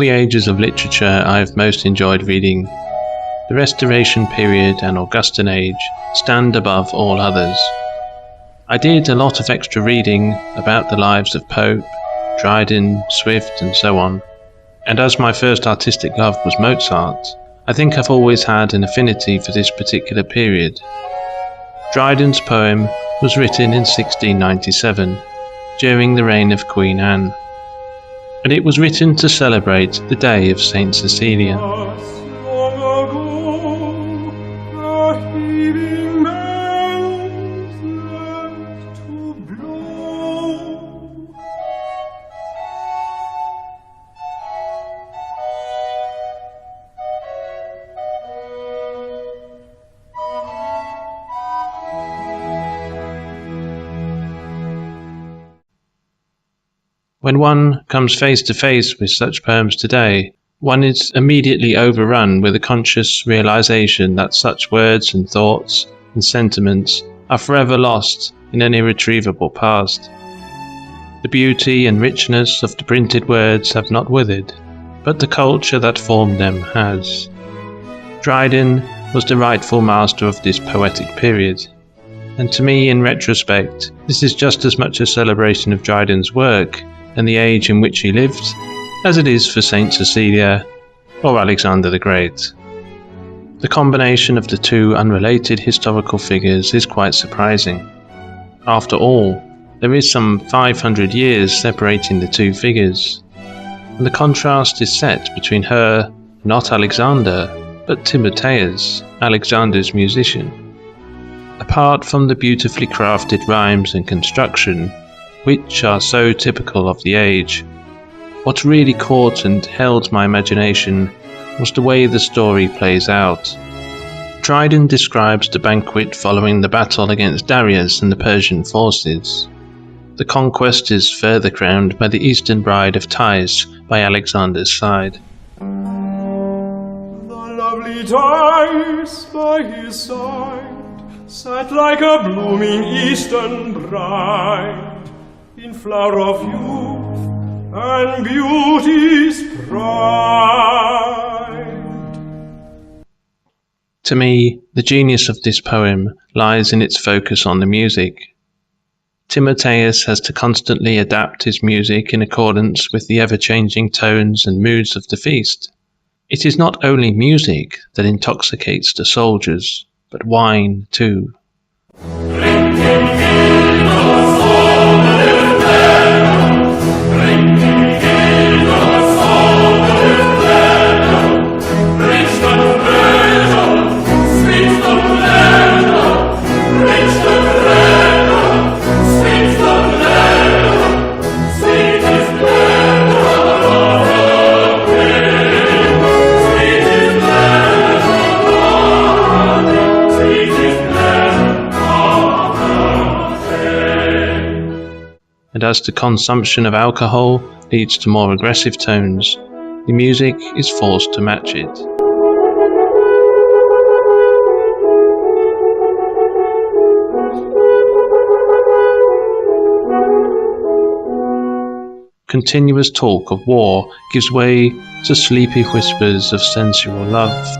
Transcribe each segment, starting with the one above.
the ages of literature, I have most enjoyed reading. The Restoration period and Augustan age stand above all others. I did a lot of extra reading about the lives of Pope, Dryden, Swift and so on, and as my first artistic love was Mozart, I think I've always had an affinity for this particular period. Dryden's poem was written in 1697, during the reign of Queen Anne, and it was written to celebrate the day of Saint Cecilia. When one comes face to face with such poems today, one is immediately overrun with a conscious realization that such words and thoughts and sentiments are forever lost in an irretrievable past. The beauty and richness of the printed words have not withered, but the culture that formed them has. Dryden was the rightful master of this poetic period, and to me, in retrospect, this is just as much a celebration of Dryden's work and the age in which he lived, as it is for Saint Cecilia or Alexander the Great. The combination of the two unrelated historical figures is quite surprising. After all, there is some 500 years separating the two figures, and the contrast is set between her, not Alexander, but Timotheus, Alexander's musician. Apart from the beautifully crafted rhymes and construction, which are so typical of the age, what really caught and held my imagination was the way the story plays out. Dryden describes the banquet following the battle against Darius and the Persian forces. The conquest is further crowned by the Eastern Bride of Thais by Alexander's side. The lovely Thais by his side sat like a blooming Eastern bride, in flower of youth and beauty's pride. To me, the genius of this poem lies in its focus on the music. Timotheus has to constantly adapt his music in accordance with the ever-changing tones and moods of the feast. It is not only music that intoxicates the soldiers, but wine too. And as the consumption of alcohol leads to more aggressive tones, the music is forced to match it. Continuous talk of war gives way to sleepy whispers of sensual love.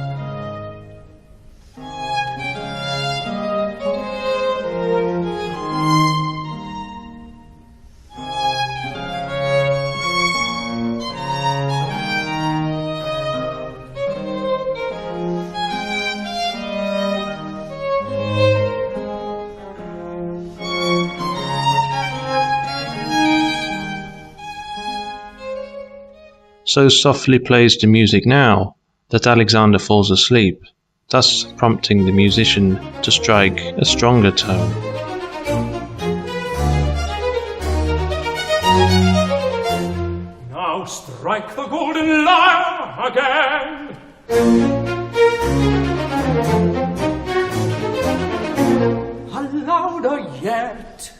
So softly plays the music now that Alexander falls asleep, thus prompting the musician to strike a stronger tone. Now strike the golden lyre again. A louder yet,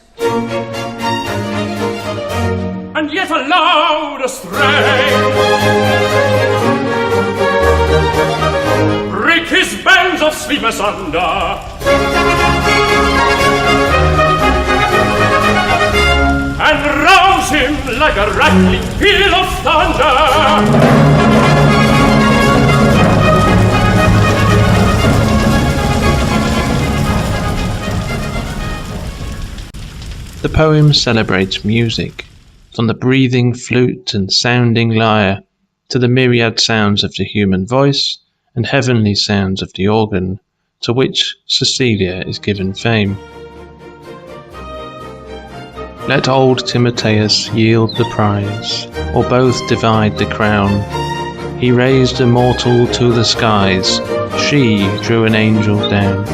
and yet a louder strain. Break his bands of sleep asunder, and rouse him like a rattling peal of thunder. The poem celebrates music, from the breathing flute and sounding lyre to the myriad sounds of the human voice and heavenly sounds of the organ, to which Cecilia is given fame. Let old Timotheus yield the prize, or both divide the crown. He raised a mortal to the skies, she drew an angel down.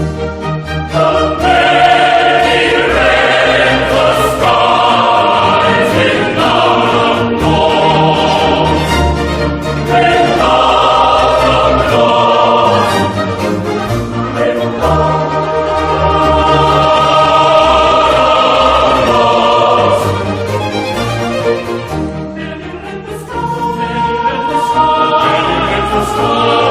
The